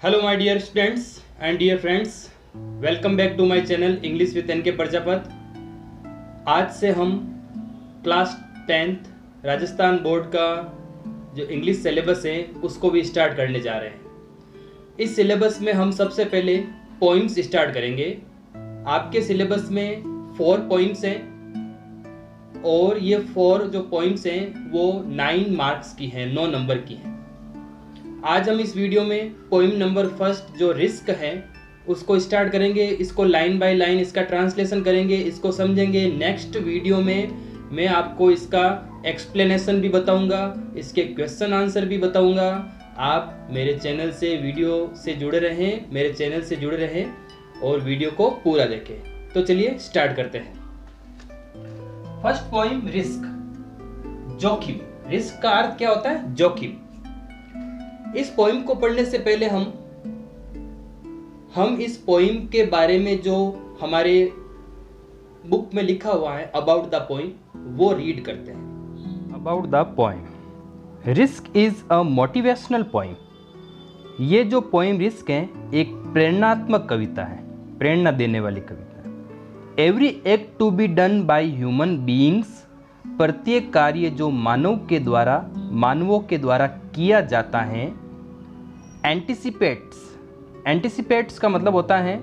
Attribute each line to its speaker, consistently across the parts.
Speaker 1: Hello my dear students and dear friends, welcome back to my channel English with N K Prajapat. आज से हम class 10th Rajasthan board का जो English syllabus है उसको भी स्टार्ट करने जा रहे हैं। इस सिलेबस में हम सबसे पहले पोइम्स स्टार्ट करेंगे। आपके सिलेबस में 4 पोइम्स हैं और ये 4 जो पोइम्स हैं वो 9 मार्क्स की हैं, 9 नंबर की हैं। आज हम इस वीडियो में पोइम नंबर फर्स्ट जो रिस्क है उसको स्टार्ट करेंगे। इसको लाइन बाय लाइन इसका ट्रांसलेशन करेंगे, इसको समझेंगे। नेक्स्ट वीडियो में मैं आपको इसका एक्सप्लेनेशन भी बताऊंगा, इसके क्वेश्चन आंसर भी बताऊंगा। आप मेरे चैनल से वीडियो से जुड़े रहें, मेरे चैनल से जुड़े रहें और वीडियो को पूरा देखें। तो चलिए स्टार्ट करते हैं। फर्स्ट पोइम रिस्क, जोखिम। रिस्क का अर्थ क्या होता है? जोखिम। इस पोइम को पढ़ने से पहले हम इस पोइम के बारे में जो हमारे बुक में लिखा हुआ है अबाउट द पोइम वो रीड करते हैं।
Speaker 2: About the poem, risk is a motivational poem. ये जो पोइम रिस्क है एक प्रेरणात्मक कविता है, प्रेरणा देने वाली कविता है। Every act to be done by human beings, प्रत्येक कार्य जो मानवों के द्वारा किया जाता है। एंटिसिपेट्स का मतलब होता है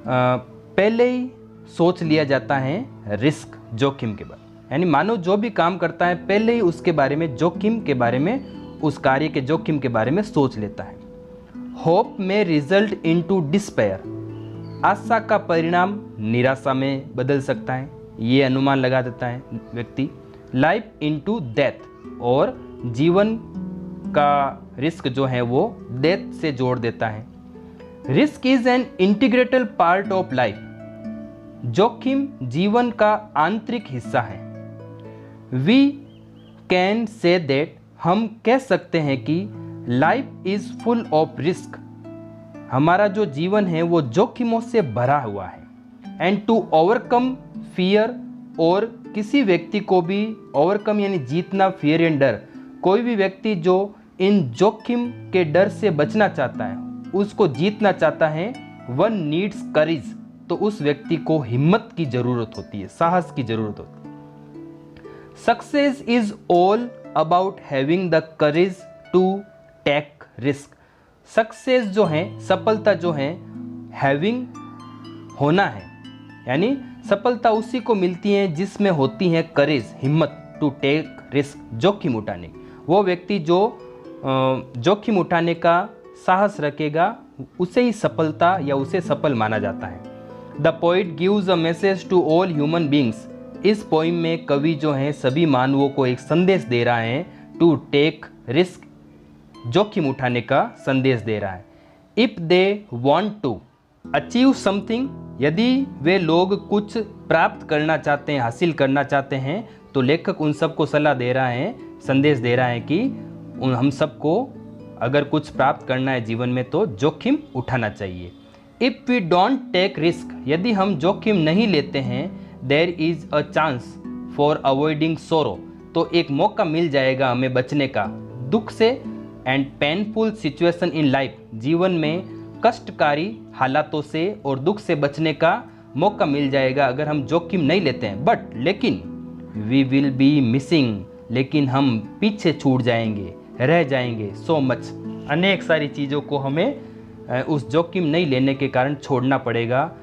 Speaker 2: पहले ही सोच लिया जाता है रिस्क, जोखिम के बारे में। यानी मानव जो भी काम करता है पहले ही उसके बारे में, जोखिम के बारे में, उस कार्य के जोखिम के बारे में सोच लेता है। होप में रिजल्ट इनटू डिस्पेयर, आशा का परिणाम निराशा में बदल सकता है, ये अनुमान लगा देता है व्यक्ति। लाइफ इनटू डेथ, और जीवन का रिस्क जो है वो डेथ से जोड़ देता है। Risk is an integrated part of life, जोखिम जीवन का आंतरिक हिस्सा है। वी कैन से दैट, हम कह सकते हैं कि life is full of risk, हमारा जो जीवन है वो जोखिमों से भरा हुआ है। एंड टू ओवरकम फियर, और किसी व्यक्ति को भी ओवरकम यानी जीतना, फियर एंड डर, कोई भी व्यक्ति जो इन जोखिम के डर से बचना चाहता है, उसको जीतना चाहता है, वन नीड्स करेज, तो उस व्यक्ति को हिम्मत की जरूरत होती है, साहस की जरूरत होती है। Success is all about having the courage to take risk. Success जो है, सफलता जो है, हैविंग होना है, यानी सफलता उसी को मिलती है जिसमें होती है करेज, हिम्मत, टू टेक रिस्क, जोखिम उठाने। वो व्यक्ति जो जोखिम उठाने का साहस रखेगा उसे ही सफलता या उसे सफल माना जाता है। The poet gives a message to all human beings, इस पोइम में कवि जो है सभी मानवों को एक संदेश दे रहा है, टू टेक रिस्क, जोखिम उठाने का संदेश दे रहा है। If they want to achieve something, यदि वे लोग कुछ प्राप्त करना चाहते हैं, हासिल करना चाहते हैं, तो लेखक उन सबको सलाह दे रहा है, संदेश दे रहा है कि हम सबको अगर कुछ प्राप्त करना है जीवन में तो जोखिम उठाना चाहिए। If we don't take risk, यदि हम जोखिम नहीं लेते हैं, there is a chance for avoiding sorrow, तो एक मौका मिल जाएगा हमें बचने का दुख से। And painful situation in life, जीवन में कष्टकारी हालातों से और दुख से बचने का मौका मिल जाएगा अगर हम जोखिम नहीं लेते हैं। बट लेकिन वी विल बी मिसिंग, लेकिन हम पीछे छूट जाएंगे, रह जाएंगे, सो मच, अनेक सारी चीज़ों को हमें उस जोखिम नहीं लेने के कारण छोड़ना पड़ेगा।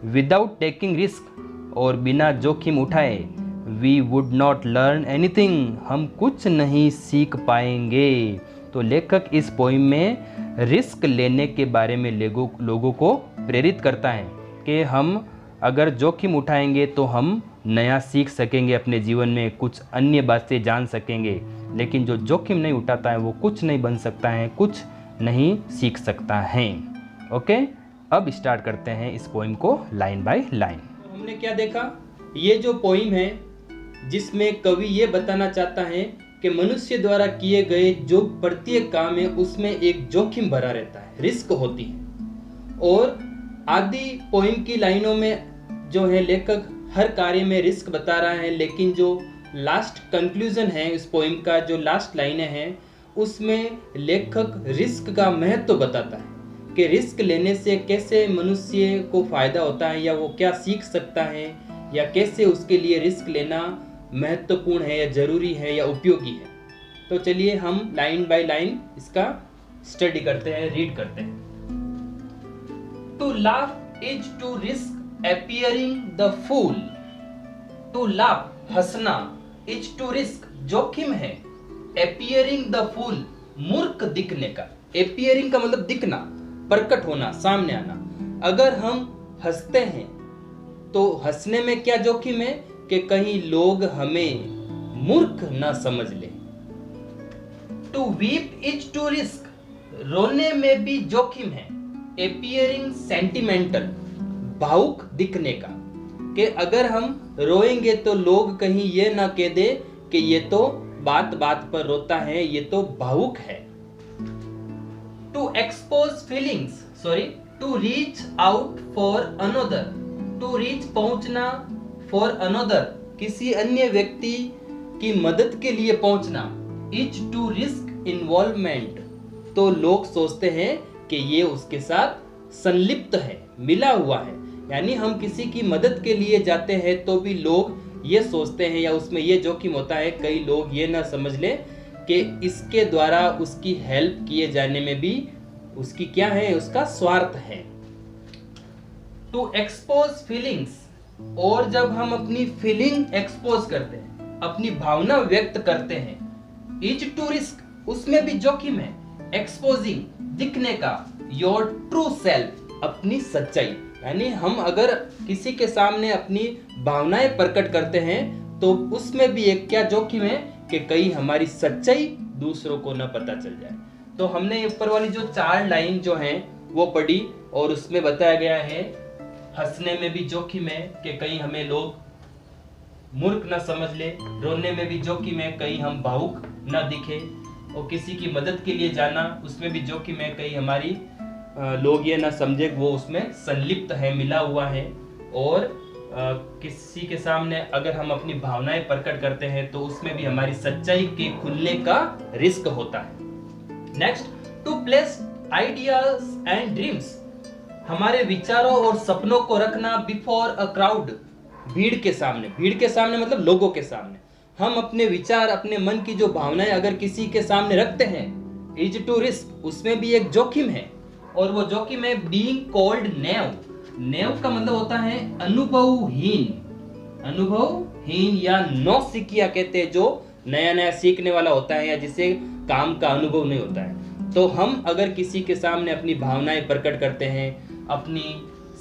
Speaker 2: विदाउट टेकिंग रिस्क, और बिना जोखिम उठाए, we would not learn anything, हम कुछ नहीं सीख पाएंगे। तो लेखक इस पोइम में रिस्क लेने के बारे में लोगों को प्रेरित करता है कि हम अगर जोखिम उठाएंगे तो हम नया सीख सकेंगे अपने जीवन में, कुछ अन्य बातें जान सकेंगे। लेकिन जो जोखिम नहीं उठाता है वो कुछ नहीं बन सकता है, कुछ नहीं सीख सकता है। ओके, अब स्टार्ट करते हैं इस पोइम को लाइन बाय लाइन।
Speaker 1: तो हमने क्या देखा, ये जो पोइम है जिसमें कवि ये बताना चाहता है कि मनुष्य द्वारा किए गए जो प्रत्येक काम है उसमें एक जोखिम भरा रहता है, रिस्क होती है। और आदि पोइम की लाइनों में जो है लेखक हर कार्य में रिस्क बता रहा है, लेकिन जो लास्ट कंक्लूजन है इस पोइम का, जो लास्ट लाइनें हैं उसमें लेखक रिस्क का महत्व बताता है कि रिस्क लेने से कैसे मनुष्य को फायदा होता है या वो क्या सीख सकता है या कैसे उसके लिए रिस्क लेना महत्वपूर्ण है या जरूरी है या उपयोगी है। तो चलिए हम लाइन बाय लाइन इसका स्टडी करते हैं, रीड करते हैं। To laugh is to risk appearing the fool. To laugh हंसना, इज टू रिस्क जोखिम है, अपीयरिंग द फूल मूर्ख दिखने का। अपीयरिंग का मतलब दिखना, प्रकट होना, सामने आना। अगर हम हंसते हैं तो हंसने में क्या जोखिम है कि कहीं लोग हमें मूर्ख ना समझ ले। To weep is to risk, रोने में भी जोखिम है, अपीयरिंग सेंटिमेंटल भावुक दिखने का, कि अगर हम रोएंगे तो लोग कहीं ये ना कह दे कि ये तो बात बात पर रोता है, ये तो भावुक है। To expose feelings, sorry, to reach out for another, to reach पहुंचना, फॉर अनदर किसी अन्य व्यक्ति की मदद के लिए पहुंचना, इज टू रिस्क इन्वॉल्वमेंट, तो लोग सोचते हैं कि ये उसके साथ संलिप्त है, मिला हुआ है। यानी हम किसी की मदद के लिए जाते हैं तो भी लोग ये सोचते हैं या उसमें ये जोखिम होता है कई लोग ये ना समझ ले कि इसके द्वारा उसकी हेल्प किए जाने में भी उसकी क्या है, उसका स्वार्थ है। टू एक्सपोज फीलिंग्स, और जब हम अपनी फीलिंग एक्सपोज करते हैं, अपनी भावना व्यक्त करते हैं, इज टू रिस्क, उसमें भी जोखिम है, एक्सपोजिंग दिखने का, योर ट्रू सेल्फ, अपनी सच्चाई। यानी हम अगर किसी के सामने अपनी भावनाएं प्रकट करते हैं तो उसमें भी एक क्या जोखिम है कि कहीं हमारी सच्चाई दूसरों को न पता चल जाए। तो हमने ऊपर वाली जो 4 लाइन जो हैं वो पढ़ी और उसमें बताया गया है हंसने में भी जोखिम है कि कहीं हमें लोग मूर्ख न समझ ले, रोने में भी जोखिम है कहीं हम भावुक न दिखे, और किसी की मदद के लिए जाना उसमें भी जोखिम है कहीं हमारी लोग ये ना समझे वो उसमें संलिप्त है, मिला हुआ है। और किसी के सामने अगर हम अपनी भावनाएं प्रकट करते हैं तो उसमें भी हमारी सच्चाई के खुलने का रिस्क होता है। Next, to place ideas and dreams, हमारे विचारों और सपनों को रखना बिफोर अ क्राउड, भीड़ के सामने। भीड़ के सामने मतलब लोगों के सामने हम अपने विचार, अपने मन की जो भावनाएं अगर किसी के सामने रखते हैं, इज टू रिस्क, उसमें भी एक जोखिम है। और वो जोखिम है बीइंग कॉल्ड नेव। नेव का मतलब होता है अनुभवहीन, अनुभवहीन या नौसिखिया कहते हैं, जो नया नया सीखने वाला होता है या जिसे काम का अनुभव नहीं होता है। तो हम अगर किसी के सामने अपनी भावनाएं प्रकट करते हैं, अपनी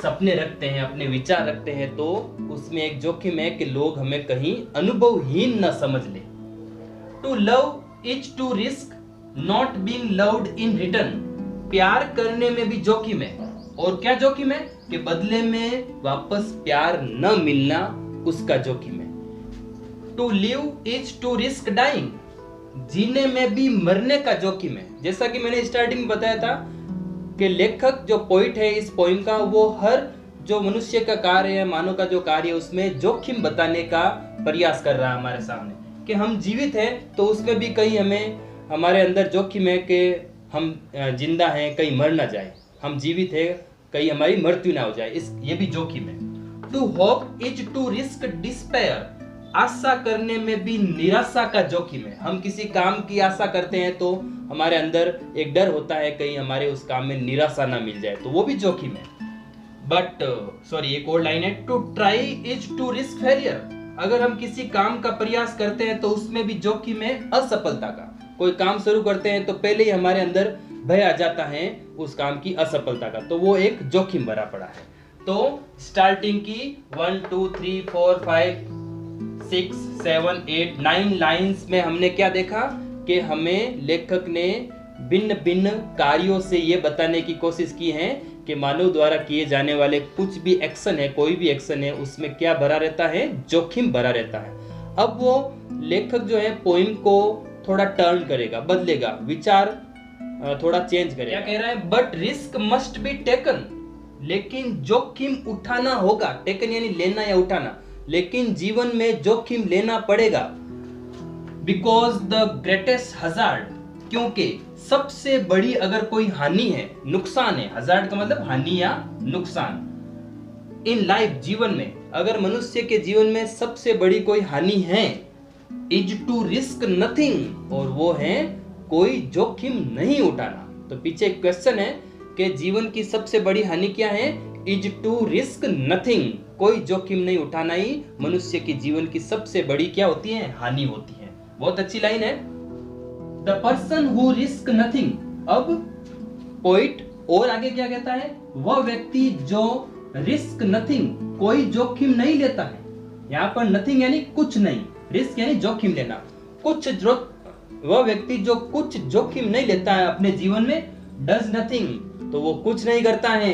Speaker 1: सपने रखते हैं, अपने विचार रखते हैं, तो उसमें एक जोखिम है कि लोग हमें कहीं अनुभवहीन न समझ ले। To love is to risk not being loved in return, प्यार करने में भी जोखिम है। और क्या जोखिम है कि बदले में वापस प्यार न मिलना, उसका जोखिम है। To live is to risk dying, जीने में भी मरने का जोखिम है। जैसा कि मैंने स्टार्टिंग में बताया था कि लेखक जो पोइट है इस पोइम का, वो हर जो मनुष्य का कार्य है, मानव का जो कार्य है, उसमें जोखिम बताने का प्रयास कर रहा है हमारे सामने कि हम जीवित हैं तो उसमें भी कहीं हमें हमारे अंदर जोखिम है कि हम जिंदा हैं कहीं मर ना जाए, हम जीवित हैं कहीं हमारी मृत्यु ना हो जाए, इस ये भी जोखिम है। To hope is to risk despair, आशा करने में भी निराशा का जोखिम है। हम किसी काम की आशा करते हैं तो हमारे अंदर एक डर होता है कहीं हमारे उस काम में निराशा ना मिल जाए, तो वो भी जोखिम है। बट सॉरी, एक और लाइन है, to try is to risk failure, अगर हम किसी काम का प्रयास करते हैं तो उसमें भी जोखिम है असफलता का। कोई काम शुरू करते हैं तो पहले ही हमारे अंदर भय आ जाता है उस काम की असफलता का, तो वो एक जोखिम भरा पड़ा है। तो स्टार्टिंग की 1 2 3 4 5 6 7 8 9 लाइंस में हमने क्या देखा कि हमें लेखक ने भिन्न भिन्न कार्यों से ये बताने की कोशिश की है कि मानव द्वारा किए जाने वाले कुछ भी एक्शन है, कोई भी एक्शन है, उसमें क्या भरा रहता है, जोखिम भरा रहता है। अब वो लेखक जो है पोइम को थोड़ा टर्न करेगा, बदलेगा, विचार थोड़ा चेंज करेगा। क्या कह रहा है, but risk must be taken, लेकिन जोखिम उठाना होगा। टेकन यानी लेना या उठाना, लेकिन जीवन में जोखिम लेना पड़ेगा। बिकॉज द ग्रेटेस्ट हजार्ड, क्योंकि सबसे बड़ी अगर कोई हानि है, नुकसान है, हजार्ड का मतलब हानि या नुकसान, इन लाइफ जीवन में अगर मनुष्य के जीवन में सबसे बड़ी कोई हानि है, इज टू रिस्क नथिंग, और वो है कोई जोखिम नहीं उठाना। तो पीछे एक क्वेश्चन है कि जीवन की सबसे बड़ी हानि क्या है, इज टू रिस्क नथिंग, कोई जोखिम नहीं उठाना ही मनुष्य के जीवन की सबसे बड़ी क्या होती है, हानि होती है। बहुत अच्छी लाइन है। The person who risk nothing, अब पोइट और आगे क्या कहता है, वह व्यक्ति जो रिस्क नथिंग, कोई जोखिम नहीं लेता है। यहाँ पर नथिंग यानी कुछ नहीं, रिस्क यानी जोखिम लेना, वह व्यक्ति जो कुछ जोखिम नहीं लेता है अपने जीवन में, डज नथिंग, तो वो कुछ नहीं करता है,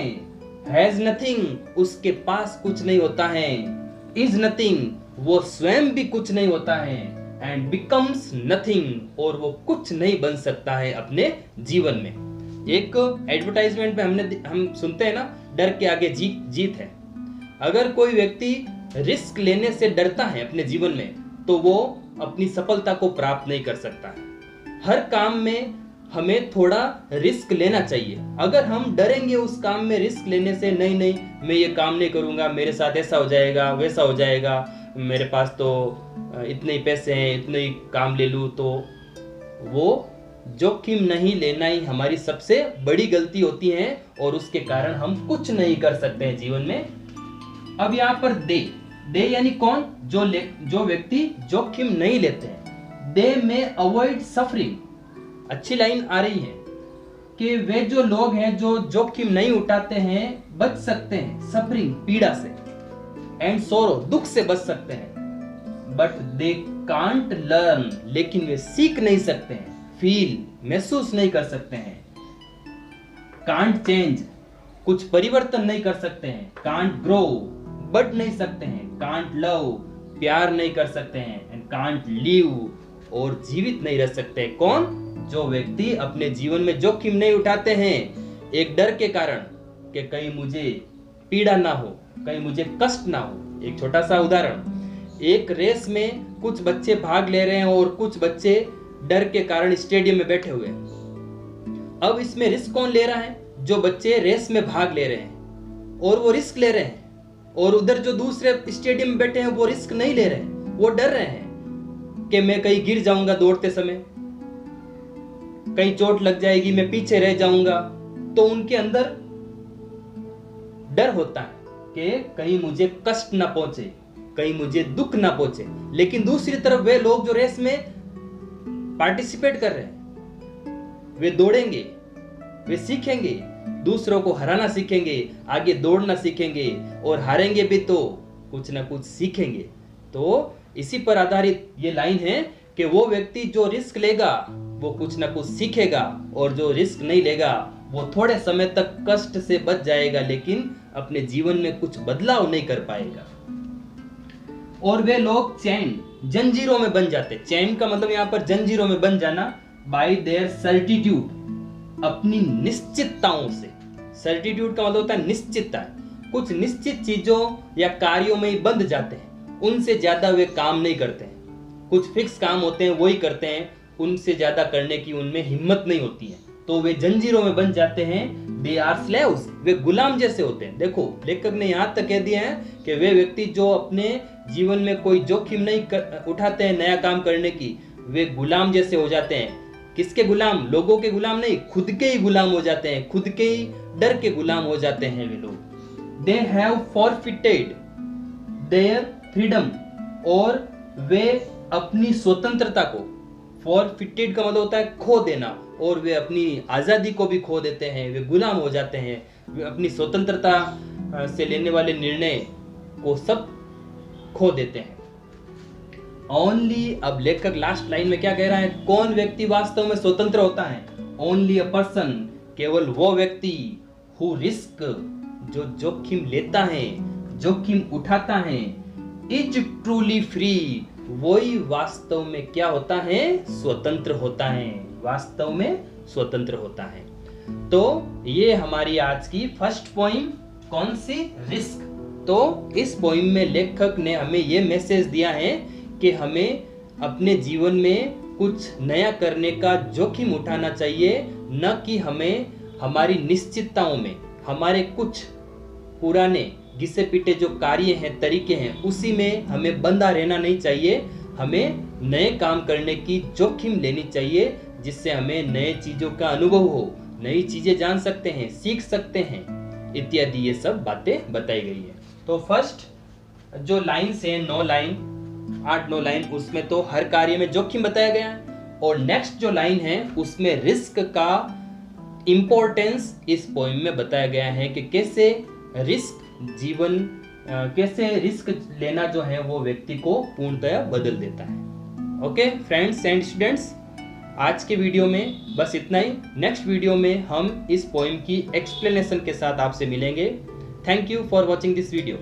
Speaker 1: हैज नथिंग, उसके पास कुछ नहीं होता है, इज नथिंग, वो स्वयं भी कुछ नहीं होता है, एंड बिकम्स नथिंग, और वो कुछ नहीं बन सकता है अपने जीवन में। एक एडवर्टाइजमेंट में हम सुनते हैं ना, डर के आगे जीत है। अगर कोई व्यक्ति रिस्क लेने से डरता है अपने जीवन में, तो वो अपनी सफलता को प्राप्त नहीं कर सकता है। हर काम में हमें थोड़ा रिस्क लेना चाहिए। अगर हम डरेंगे उस काम में रिस्क लेने से, नहीं मैं ये काम नहीं करूंगा, मेरे साथ ऐसा हो जाएगा, वैसा हो जाएगा, मेरे पास तो इतने ही पैसे हैं, इतने ही काम ले लूं, तो वो जोखिम नहीं लेना ही हमारी सबसे बड़ी गलती होती है, और उसके कारण हम कुछ नहीं कर सकते हैं जीवन में। अब यहाँ पर दे यानी कौन, जो व्यक्ति जोखिम नहीं लेते हैं। दे में अवॉइड सफरिंग, अच्छी लाइन आ रही है कि वे जो लोग हैं जो जोखिम नहीं उठाते हैं, बच सकते हैं सफरिंग, पीड़ा से, एंड सोरो, दुख से बच सकते हैं। बट दे कांट लर्न, लेकिन वे सीख नहीं सकते हैं, फील, महसूस नहीं कर सकते हैं। कांट चेंज, कुछ परिवर्तन नहीं कर सकते हैं। कांट ग्रो, बढ़ नहीं सकते हैं। कांट लव, प्यार नहीं कर सकते हैं। एंड कांट लिव, और जीवित नहीं रह सकते। कौन, जो व्यक्ति अपने जीवन में जोखिम नहीं उठाते हैं एक डर के कारण कि कहीं मुझे पीड़ा ना हो, कहीं मुझे कष्ट ना हो। एक छोटा सा उदाहरण, एक रेस में कुछ बच्चे भाग ले रहे हैं और कुछ बच्चे डर के कारण स्टेडियम में बैठे हुए हैं। अब इसमें रिस्क कौन ले रहा है, जो बच्चे रेस में भाग ले रहे हैं और वो रिस्क ले रहे हैं, और उधर जो दूसरे स्टेडियम में बैठे हैं वो रिस्क नहीं ले रहे हैं, वो डर रहे हैं कि मैं कहीं गिर जाऊंगा दौड़ते समय, कहीं चोट लग जाएगी, मैं पीछे रह जाऊंगा। तो उनके अंदर डर होता है कि कहीं मुझे कष्ट ना पहुंचे, कहीं मुझे दुख ना पहुंचे। लेकिन दूसरी तरफ वे लोग जो रेस में पार्टिसिपेट कर रहे हैं, वे दौड़ेंगे, वे सीखेंगे, दूसरों को हराना सीखेंगे, आगे दौड़ना सीखेंगे, और हारेंगे भी तो कुछ ना कुछ सीखेंगे। तो इसी पर आधारित ये लाइन है कि वो व्यक्ति जो रिस्क लेगा वो कुछ ना कुछ सीखेगा, और जो रिस्क नहीं लेगा वो थोड़े समय तक कष्ट से बच जाएगा, लेकिन अपने जीवन में कुछ बदलाव नहीं कर पाएगा। और वे लोग चैन, जंजीरों में बन जाते। चैन का मतलब यहाँ पर जंजीरों में बन जाना, बाय देयर सर्टिट्यूड, अपनी निश्चितताओं से। सर्टिट्यूड का मतलब होता है निश्चितता। कुछ निश्चित चीजों या कार्यों में ही बंध जाते हैं, उनसे ज्यादा वे काम नहीं करते हैं। कुछ फिक्स काम होते हैं वही करते हैं, उनसे ज्यादा करने की उनमें हिम्मत नहीं होती है, तो वे जंजीरों में बन जाते हैं। दे आर स्लेव्स, वे गुलाम जैसे होते हैं। देखो लेखक ने यहाँ तक कह दिया है कि वे व्यक्ति जो अपने जीवन में कोई जोखिम नहीं उठाते हैं नया काम करने की, वे गुलाम जैसे हो जाते हैं। किसके गुलाम, लोगों के गुलाम नहीं, खुद के ही गुलाम हो जाते हैं, खुद के ही डर के गुलाम हो जाते हैं वे लोग। They have forfeited their freedom, और वे अपनी स्वतंत्रता को, फॉरफिटेड का मतलब होता है खो देना, और वे अपनी आजादी को भी खो देते हैं, वे गुलाम हो जाते हैं, वे अपनी स्वतंत्रता से लेने वाले निर्णय को सब खो देते हैं। ओनली, अब लेखक लास्ट लाइन में क्या कह रहा है, कौन व्यक्ति वास्तव में स्वतंत्र होता है? ओनली अ पर्सन, केवल वो व्यक्ति, हु रिस्क, जो जोखिम लेता है, जोखिम उठाता है, इज ट्रूली फ्री, वही वास्तव में क्या होता है, स्वतंत्र होता है, वास्तव में स्वतंत्र होता है। तो ये हमारी आज की फर्स्ट पोइम, कौन सी, रिस्क। तो इस पोइम में लेखक ने हमें ये मैसेज दिया है कि हमें अपने जीवन में कुछ नया करने का जोखिम उठाना चाहिए, न कि हमें हमारी निश्चितताओं में, हमारे कुछ पुराने घिसे पिटे जो कार्य हैं, तरीके हैं, उसी में हमें बंधा रहना नहीं चाहिए। हमें नए काम करने की जोखिम लेनी चाहिए, जिससे हमें नए चीजों का अनुभव हो, नई चीजें जान सकते हैं, सीख सकते हैं, इत्यादि ये सब बातें बताई गई है। तो फर्स्ट जो लाइन्स है 9 लाइन, 8-9 लाइन, उसमें तो हर कार्य में जोखिम बताया गया है। और नेक्स्ट जो लाइन है उसमें रिस्क का इम्पोर्टेंस इस पोएम में बताया गया है कि कैसे रिस्क लेना जो है वो व्यक्ति को पूर्णतया बदल देता है। ओके फ्रेंड्स एंड स्टूडेंट्स, आज के वीडियो में बस इतना ही। नेक्स्ट वीडियो में हम इस पोएम की एक्सप्लेनेशन के साथ आपसे मिलेंगे। Thank you for watching this video.